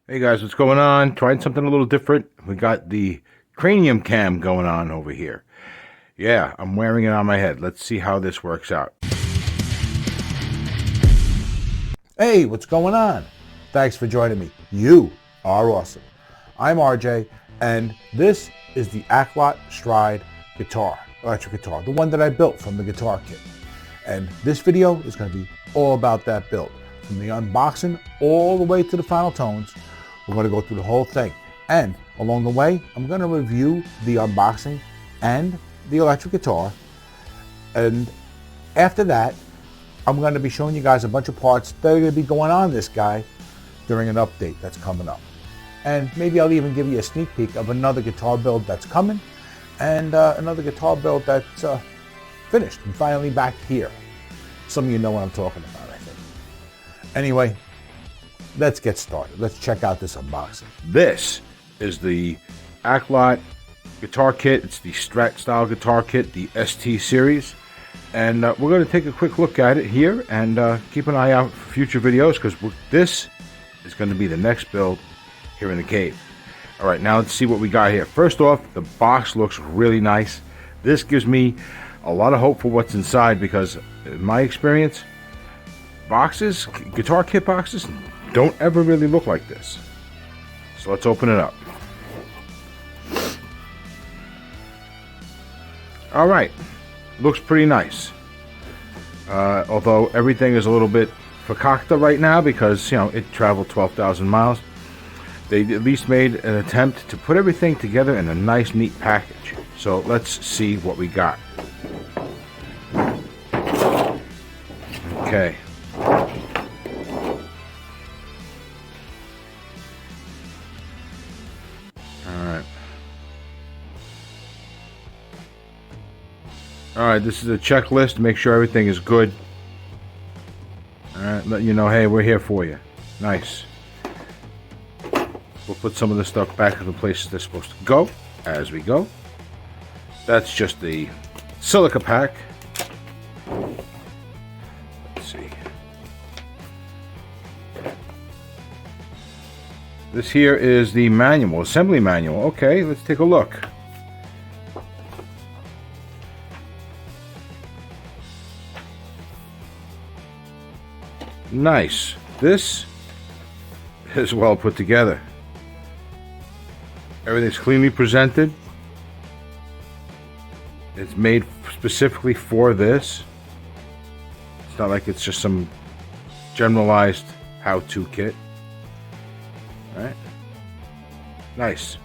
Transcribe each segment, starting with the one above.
Hey guys, what's going on? Trying something a little different. We got the cranium cam going on over here. Yeah, I'm wearing it on my head. Let's see how this works out. Hey, what's going on? Thanks for joining me. You are awesome. I'm RJ, and this is the Aklot Stryde guitar, electric guitar, the one that I built from the guitar kit. And this video is going to be all about that build. From the unboxing all the way to the final tones, we're going to go through the whole thing. And along the way, I'm going to review the unboxing and the electric guitar. And after that, I'm going to be showing you guys a bunch of parts that are going to be going on this guy during an update that's coming up. And maybe I'll even give you a sneak peek of another guitar build that's coming and another guitar build that's finished and finally back here. Some of you know what I'm talking about, I think. Anyway, let's get started. Let's check out this unboxing. This is the Aklot guitar kit. It's the Strat style guitar kit, the ST series. And we're going to take a quick look at it here and keep an eye out for future videos because this is going to be the next build here in the cave. All right, now let's see what we got here. First off, the box looks really nice. This gives me a lot of hope for what's inside because in my experience, boxes, guitar kit boxes, don't ever really look like this. So let's open it up. All right, looks pretty nice. Although everything is a little bit fakakta right now because, you know, it traveled 12,000 miles. They at least made an attempt to put everything together in a nice, neat package. So let's see what we got. Okay. Alright, this is a checklist to make sure everything is good. Alright, let you know, hey, we're here for you. Nice. We'll put some of this stuff back in the places they're supposed to go as we go. That's just the silica pack. Let's see. This here is the manual, assembly manual. Okay, let's take a look. Nice. This is well put together. Everything's cleanly presented. It's made specifically for this. It's not like it's just some generalized how-to kit. All right. Nice.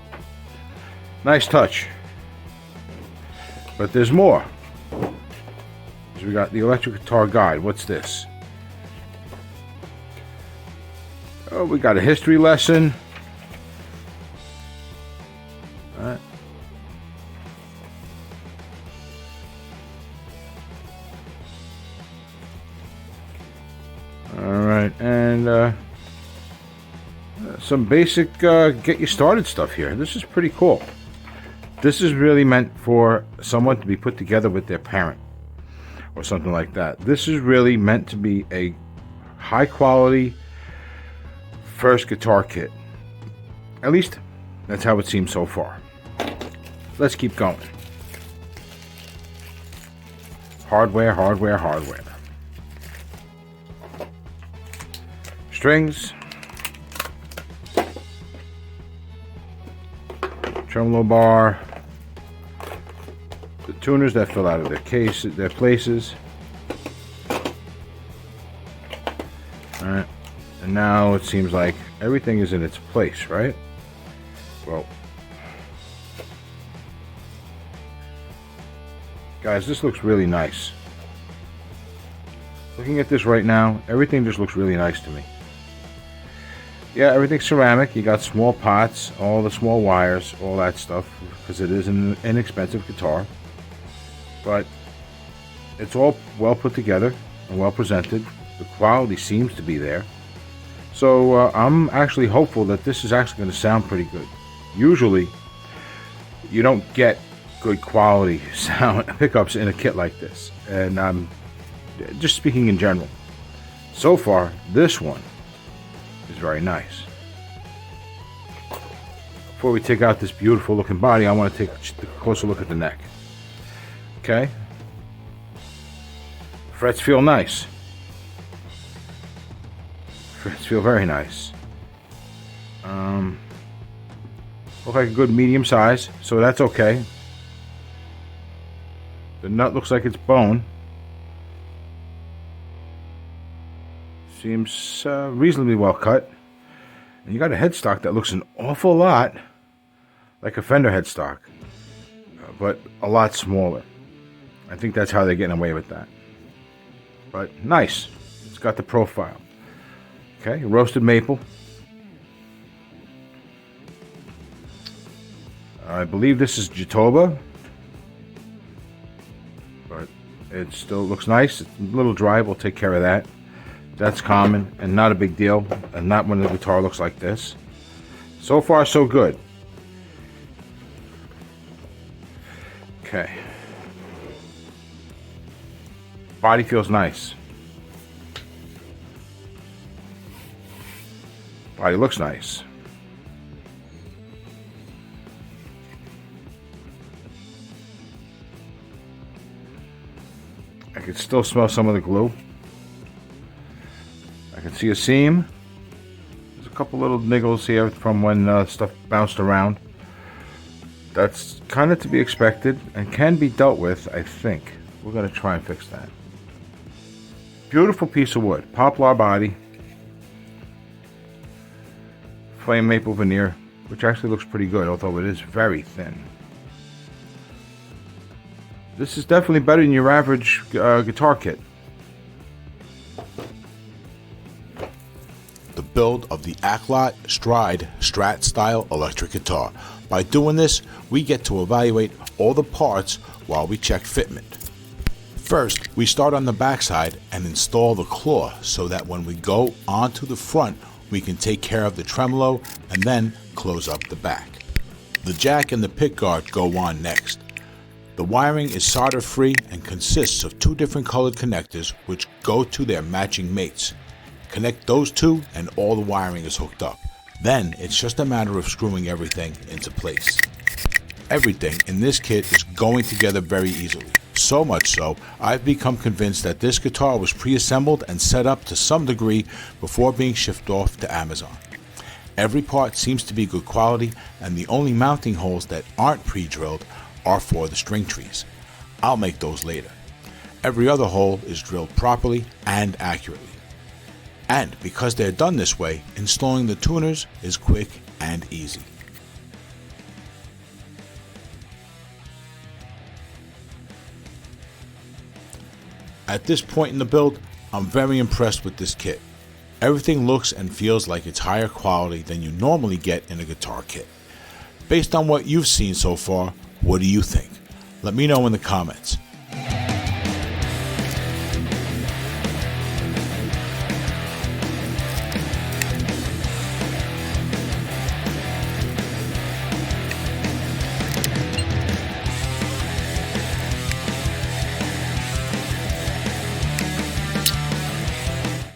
Nice touch. But there's more. We got the electric guitar guide. What's this? Oh, we got a history lesson. All right. All right, and some basic get you started stuff here. This is pretty cool. This is really meant for someone to be put together with their parent or something like that. This is really meant to be a high quality first guitar kit. At least that's how it seems so far. Let's keep going. Hardware, hardware, hardware. Strings. Tremolo bar. The tuners that fell out of their cases, their places. Alright. And now it seems like everything is in its place, right? Well, guys, this looks really nice. Looking at this right now, everything just looks really nice to me. Yeah, everything's ceramic. You got small pots, all the small wires, all that stuff, because it is an inexpensive guitar. But it's all well put together and well presented. The quality seems to be there. So I'm actually hopeful that this is actually going to sound pretty good. Usually, you don't get good quality sound pickups in a kit like this. And I'm just speaking in general. So far, this one is very nice. before we take out this beautiful looking body, I want to take a closer look at the neck. Okay. Frets feel nice. Frets feel very nice. Look like a good medium size, so that's okay. The nut looks like it's bone. Seems reasonably well cut. And you got a headstock that looks an awful lot like a Fender headstock, but a lot smaller. I think that's how they're getting away with that. But nice. It's got the profile. Okay, roasted maple. I believe this is Jatoba, but it still looks nice. It's a little dry. We'll take care of that. That's common and not a big deal, and not when the guitar looks like this. So far, so good. Okay. Body feels nice. Body looks nice. I can still smell some of the glue. I can see a seam. There's a couple little niggles here from when stuff bounced around. That's kind of to be expected and can be dealt with, I think. We're going to try and fix that. Beautiful piece of wood. Poplar body. Flame maple veneer, which actually looks pretty good, although it is very thin. This is definitely better than your average guitar kit. The build of the Aklot Stryde Strat style electric guitar. By doing this, we get to evaluate all the parts while we check fitment. First, we start on the backside and install the claw so that when we go onto the front, we can take care of the tremolo and then close up the back. The jack and the pickguard go on next. The wiring is solder free and consists of two different colored connectors which go to their matching mates. Connect those two and all the wiring is hooked up. Then it's just a matter of screwing everything into place. Everything in this kit is going together very easily. So much so, I've become convinced that this guitar was pre-assembled and set up to some degree before being shipped off to Amazon. Every part seems to be good quality, and the only mounting holes that aren't pre-drilled are for the string trees. I'll make those later. Every other hole is drilled properly and accurately. And because they're done this way, installing the tuners is quick and easy. At this point in the build, I'm very impressed with this kit. Everything looks and feels like it's higher quality than you normally get in a guitar kit. Based on what you've seen so far, what do you think? Let me know in the comments.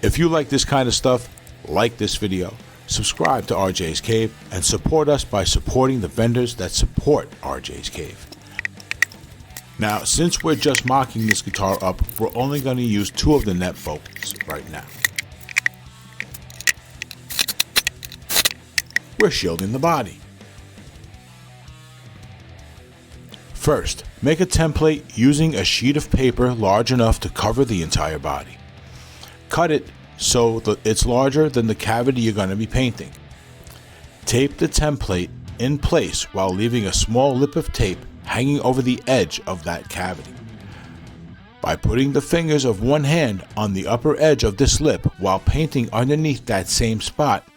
If you like this kind of stuff, like this video, subscribe to RJ's Cave, and support us by supporting the vendors that support RJ's Cave. Now, since we're just mocking this guitar up, we're only going to use two of the net bolts right now. We're shielding the body. First, make a template using a sheet of paper large enough to cover the entire body. Cut it so that it's larger than the cavity you're going to be painting. Tape the template in place while leaving a small lip of tape hanging over the edge of that cavity. By putting the fingers of one hand on the upper edge of this lip while painting underneath that same spot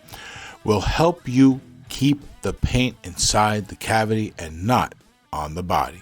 will help you keep the paint inside the cavity and not on the body.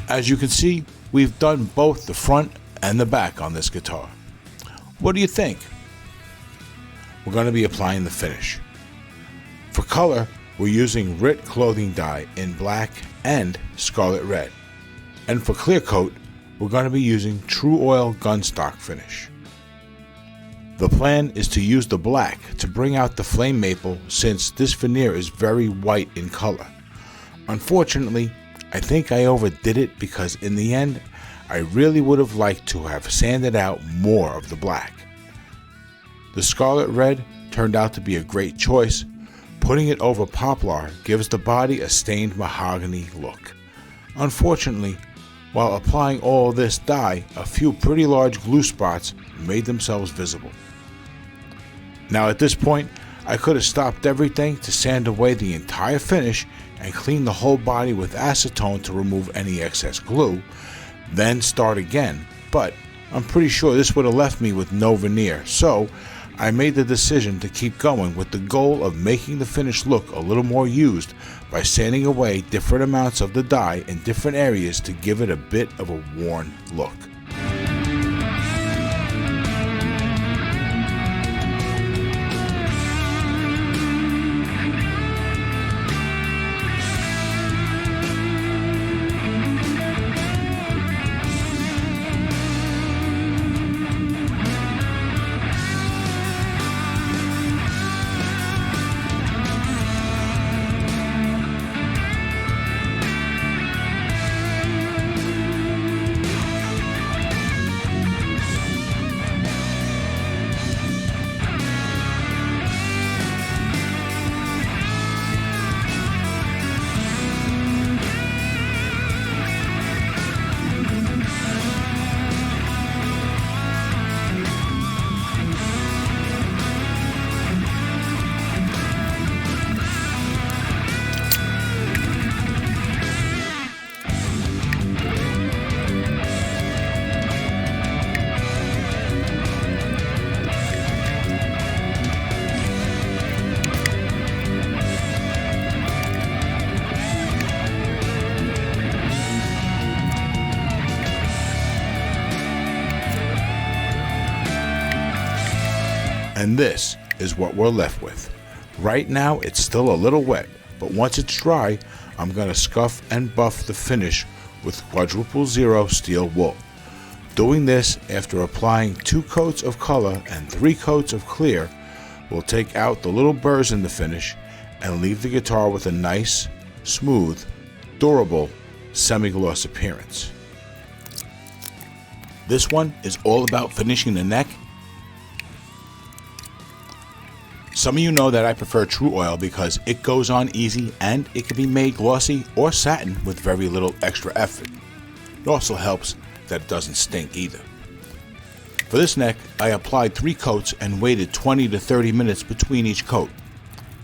As you can see, we've done both the front and the back on this guitar. What do you think? We're going to be applying the finish. For color, we're using RIT clothing dye in black and scarlet red. And for clear coat, we're going to be using True Oil Gunstock finish. The plan is to use the black to bring out the flame maple, since this veneer is very white in color. Unfortunately, I think I overdid it, because in the end, I really would have liked to have sanded out more of the black. The scarlet red turned out to be a great choice. Putting it over poplar gives the body a stained mahogany look. Unfortunately, while applying all this dye, a few pretty large glue spots made themselves visible. Now at this point, I could have stopped everything to sand away the entire finish and clean the whole body with acetone to remove any excess glue, then start again, but I'm pretty sure this would have left me with no veneer, so I made the decision to keep going with the goal of making the finish look a little more used by sanding away different amounts of the dye in different areas to give it a bit of a worn look. And this is what we're left with. Right now it's still a little wet, but once it's dry, I'm going to scuff and buff the finish with quadruple zero steel wool. Doing this after applying 2 coats of color and 3 coats of clear will take out the little burrs in the finish and leave the guitar with a nice, smooth, durable, semi-gloss appearance. This one is all about finishing the neck. Some of you know that I prefer True Oil because it goes on easy and it can be made glossy or satin with very little extra effort. It also helps that it doesn't stink either. For this neck, I applied 3 coats and waited 20 to 30 minutes between each coat.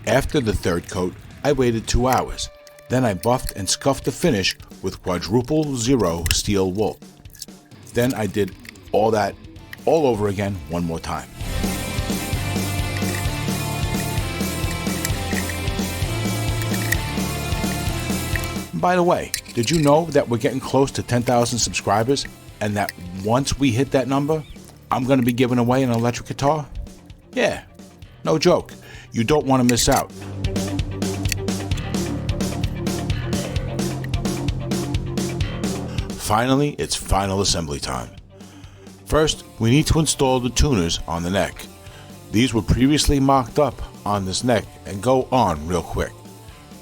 After the 3rd coat, I waited 2 hours. Then I buffed and scuffed the finish with quadruple zero steel wool. Then I did all that all over again one more time. By the way, did you know that we're getting close to 10,000 subscribers and that once we hit that number, I'm going to be giving away an electric guitar? Yeah, no joke. You don't want to miss out. Finally, it's final assembly time. First, we need to install the tuners on the neck. These were previously mocked up on this neck and go on real quick.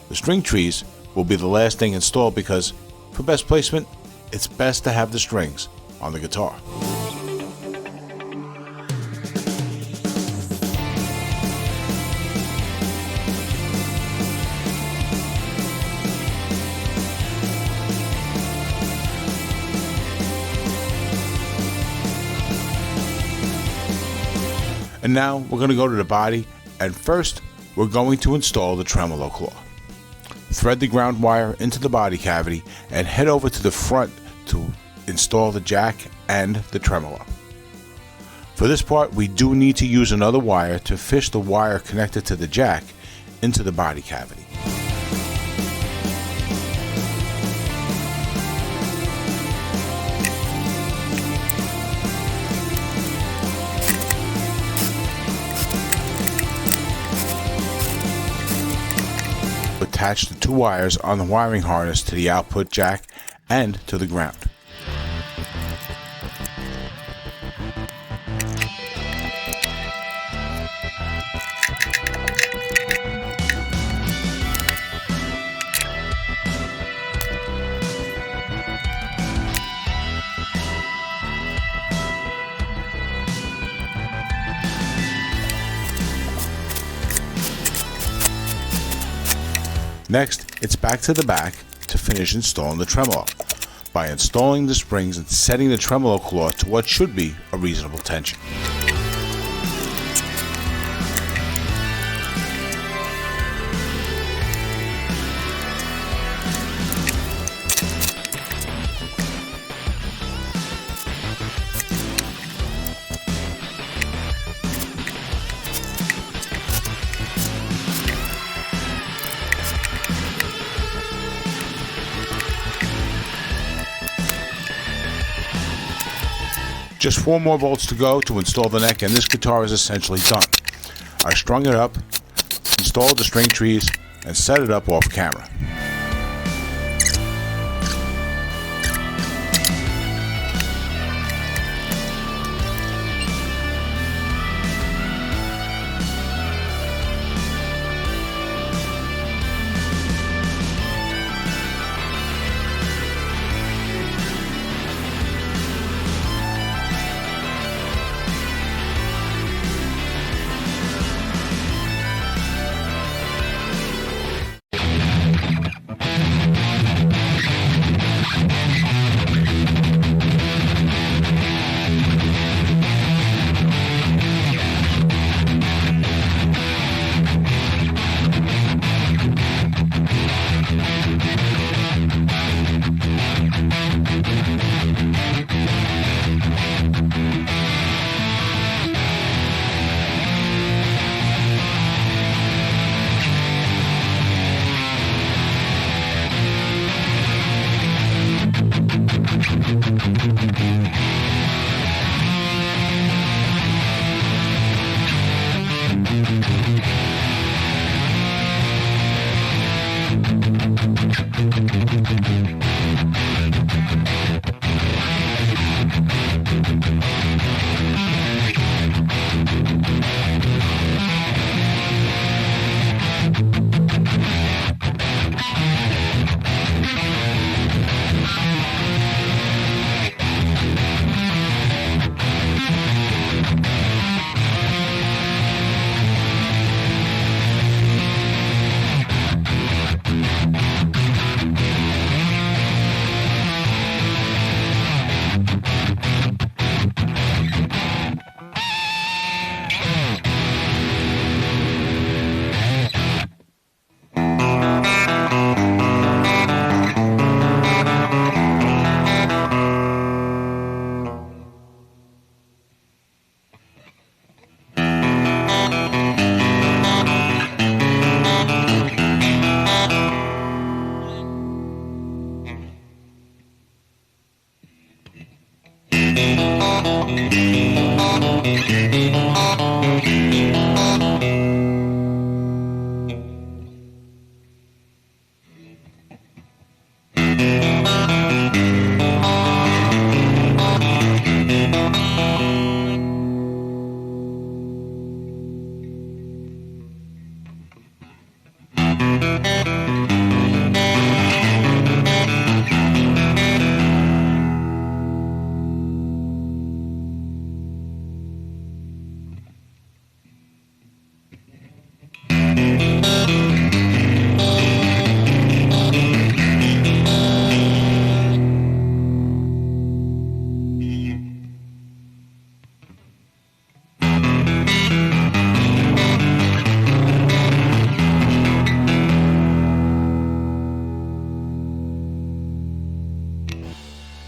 The string trees will be the last thing installed because, for best placement, it's best to have the strings on the guitar. And now we're going to go to the body, and first we're going to install the tremolo claw. Thread the ground wire into the body cavity and head over to the front to install the jack and the tremolo. For this part, we do need to use another wire to fish the wire connected to the jack into the body cavity. attach the 2 wires on the wiring harness to the output jack and to the ground. Next, it's back to the back to finish installing the tremolo by installing the springs and setting the tremolo claw to what should be a reasonable tension. Just 4 more bolts to go to install the neck, and this guitar is essentially done. I strung it up, installed the string trees, and set it up off camera.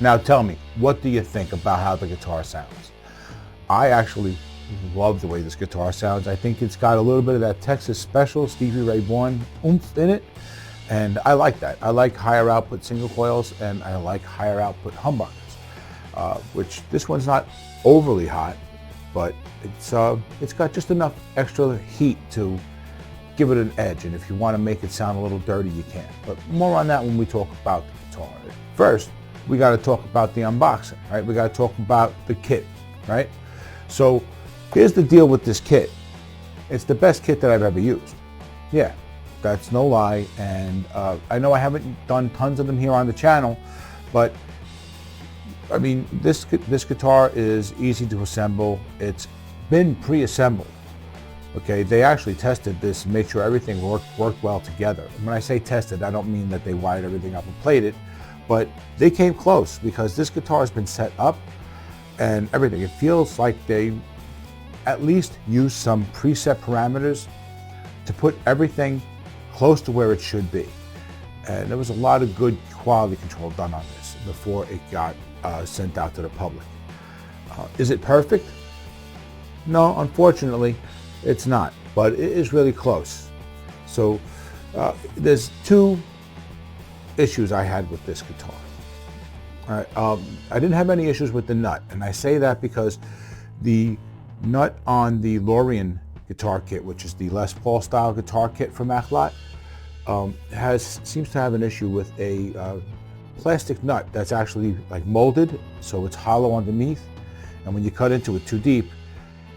Now tell me, what do you think about how the guitar sounds? I actually love the way this guitar sounds. I think it's got a little bit of that Texas Special Stevie Ray Vaughan oomph in it, and I like that. I like higher output single coils, and I like higher output humbuckers, which this one's not overly hot, but it's got just enough extra heat to give it an edge, and if you want to make it sound a little dirty, you can. But more on that when we talk about the guitar. First, we got to talk about the unboxing, right? We got to talk about the kit, right? So here's the deal with this kit. It's the best kit that I've ever used. Yeah, that's no lie. And I know I haven't done tons of them here on the channel, but I mean, this guitar is easy to assemble. It's been pre-assembled. Okay, they actually tested this, made sure everything worked well together. When I say tested, I don't mean that they wired everything up and played it, but they came close because this guitar has been set up and everything. It feels like they at least used some preset parameters to put everything close to where it should be. And there was a lot of good quality control done on this before it got sent out to the public. Is it perfect? No, unfortunately, it's not, but it is really close. So there's two issues I had with this guitar. All right, I didn't have any issues with the nut, and I say that because the nut on the Lorian guitar kit, which is the Les Paul style guitar kit from Aklot, seems to have an issue with a plastic nut that's actually like molded, so it's hollow underneath, and when you cut into it too deep,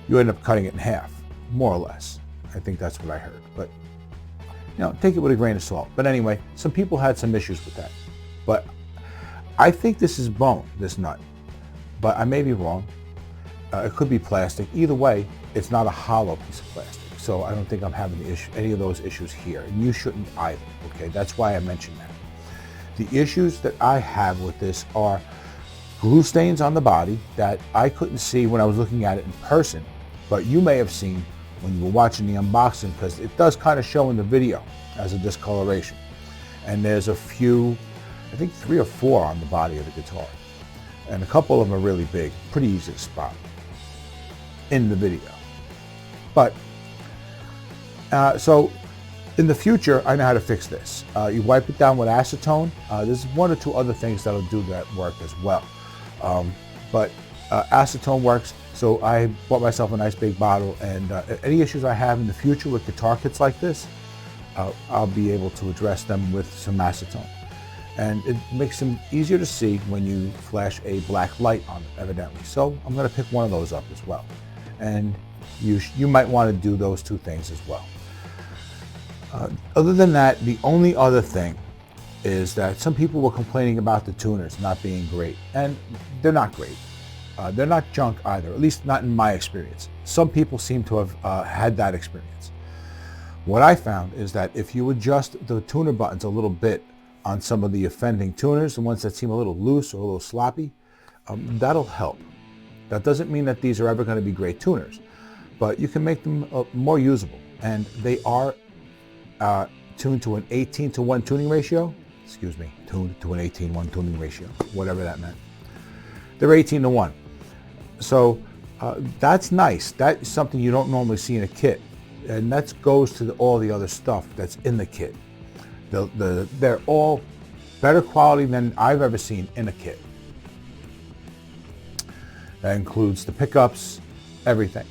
you end up cutting it in half, more or less. I think that's what I heard, but you know, take it with a grain of salt. But anyway, some people had some issues with that, but I think this is bone, this nut, but I may be wrong. It could be plastic. Either way, it's not a hollow piece of plastic, so I don't think I'm having any of those issues here, and you shouldn't either. Okay, that's why I mentioned that. The issues that I have with this are glue stains on the body that I couldn't see when I was looking at it in person, but you may have seen when you were watching the unboxing, because it does kind of show in the video as a discoloration. And there's a few, I think 3 or 4 on the body of the guitar. And a couple of them are really big, pretty easy to spot in the video. But, so in the future, I know how to fix this. You wipe it down with acetone. There's 1 or 2 other things that'll do that work as well. But acetone works, so I bought myself a nice big bottle, and any issues I have in the future with guitar kits like this, I'll be able to address them with some acetone. And it makes them easier to see when you flash a black light on them, evidently. So I'm going to pick one of those up as well. And you might want to do those 2 things as well. Other than that, the only other thing is that some people were complaining about the tuners not being great, and they're not great. They're not junk either, at least not in my experience. Some people seem to have had that experience. What I found is that if you adjust the tuner buttons a little bit on some of the offending tuners, the ones that seem a little loose or a little sloppy, that'll help. That doesn't mean that these are ever going to be great tuners, but you can make them more usable. And they are tuned to an 18:1 tuning ratio. Excuse me, tuned to an 18:1 tuning ratio, whatever that meant. They're 18:1. So that's nice. That's something you don't normally see in a kit. And that goes to all the other stuff that's in the kit. They're all better quality than I've ever seen in a kit. That includes the pickups, everything.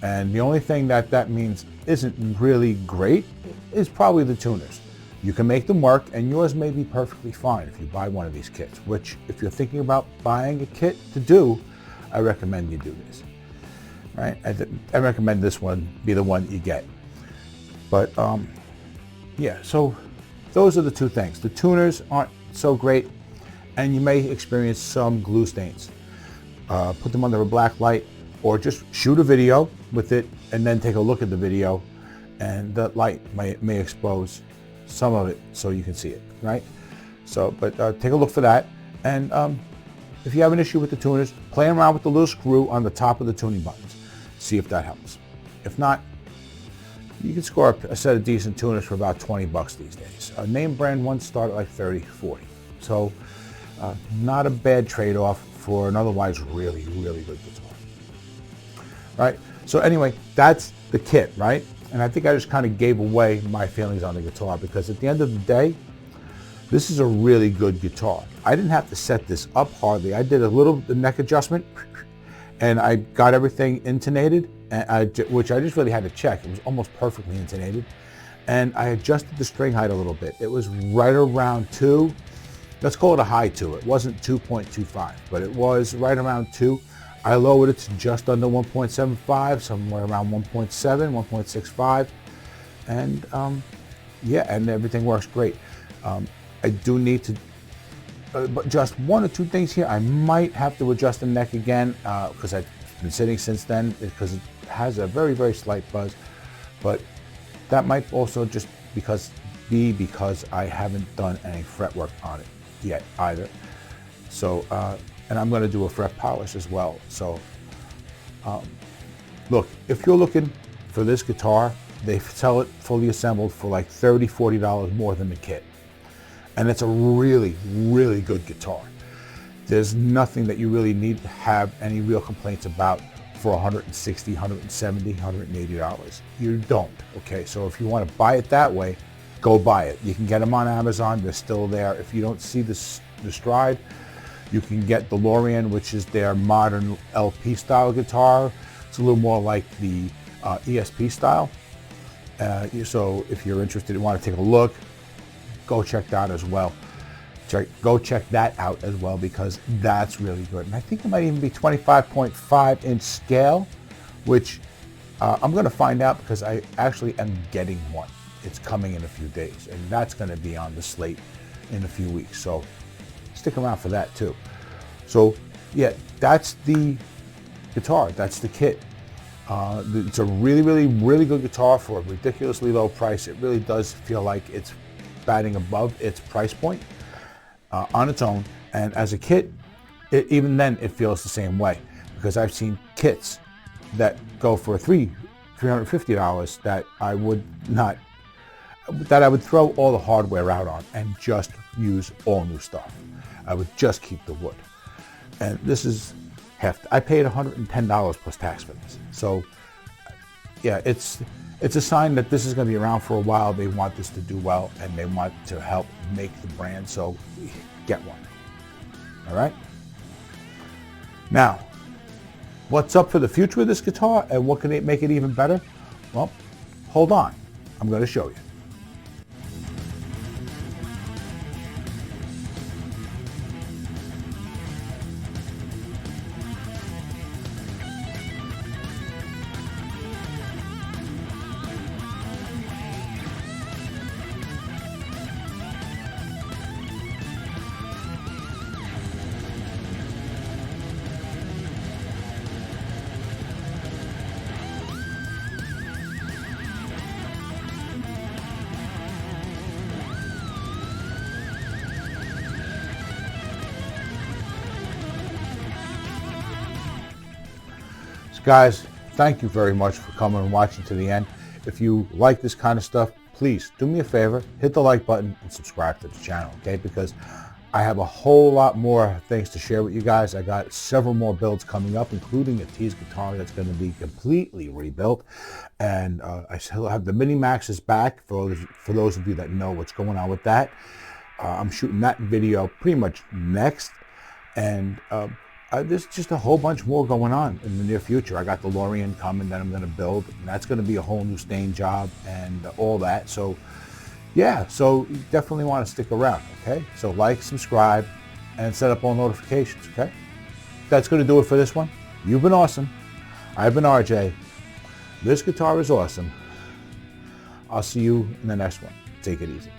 And the only thing that means isn't really great is probably the tuners. You can make them work, and yours may be perfectly fine if you buy one of these kits, which if you're thinking about buying a kit to do, I recommend you do this. Right? I recommend this one be the one you get. But yeah, so those are the 2 things. The tuners aren't so great, and you may experience some glue stains. Put them under a black light, or just shoot a video with it and then take a look at the video, and that light may expose some of it so you can see it, right? So, but take a look for that. And if you have an issue with the tuners, play around with the little screw on the top of the tuning buttons. See if that helps. If not, you can score a set of decent tuners for about 20 bucks these days. Name brand ones start at like 30, 40. So not a bad trade-off for an otherwise really, really good guitar. Right? So anyway, that's the kit, right? And I think I just kind of gave away my feelings on the guitar, because at the end of the day, this is a really good guitar. I didn't have to set this up hardly. I did a little neck adjustment, and I got everything intonated, and which I just really had to check. It was almost perfectly intonated. And I adjusted the string height a little bit. It was right around 2. Let's call it a high 2. It wasn't 2.25, but it was right around 2. I lowered it to just under 1.75, somewhere around 1.7, 1.65. And yeah, and everything works great. I do need to, but just 1 or 2 things here. I might have to adjust the neck again because I've been sitting since then, because it has a very, very slight buzz. But that might also just because I haven't done any fretwork on it yet either. So, and I'm going to do a fret polish as well. So, look, if you're looking for this guitar, they sell it fully assembled for like $30, $40 more than the kit. And it's a really, really good guitar. There's nothing that you really need to have any real complaints about for $160, $170, $180. You don't, okay? So if you want to buy it that way, go buy it. You can get them on Amazon. They're still there. If you don't see the Stryde, you can get the Lorian, which is their modern LP style guitar. It's a little more like the ESP style. So if you're interested and want to take a look, go check that as well. Go check that out as well, because that's really good. And I think it might even be 25.5 inch scale, which I'm going to find out because I actually am getting one. It's coming in a few days, and that's going to be on the slate in a few weeks. So stick around for that too. So yeah, that's the guitar. That's the kit. It's a really, really, really good guitar for a ridiculously low price. It really does feel like it's batting above its price point. On its own, and as a kit, even then it feels the same way, because I've seen kits that go for $350 that I would throw all the hardware out on and just use all new stuff. I would just keep the wood. And this is hefty. I paid $110 plus tax for this. So yeah, it's a sign that this is going to be around for a while. They want this to do well, and they want to help make the brand, so get one. All right? Now, what's up for the future of this guitar, and what can make it even better? Well, hold on. I'm going to show you. Guys, thank you very much for coming and watching to the end. If you like this kind of stuff, please do me a favor, hit the like button and subscribe to the channel, okay? Because I have a whole lot more things to share with you guys. I got several more builds coming up, including a Tease guitar that's going to be completely rebuilt. And I still have the Mini Maxes back for those of you that know what's going on with that. I'm shooting that video pretty much next. And there's just a whole bunch more going on in the near future. I got the Lorian coming that I'm going to build, and that's going to be a whole new stain job and all that. So yeah, so you definitely want to stick around, okay? So like, subscribe, and set up all notifications, okay? That's going to do it for this one. You've been awesome. I've been RJ. This guitar is awesome. I'll see you in the next one. Take it easy.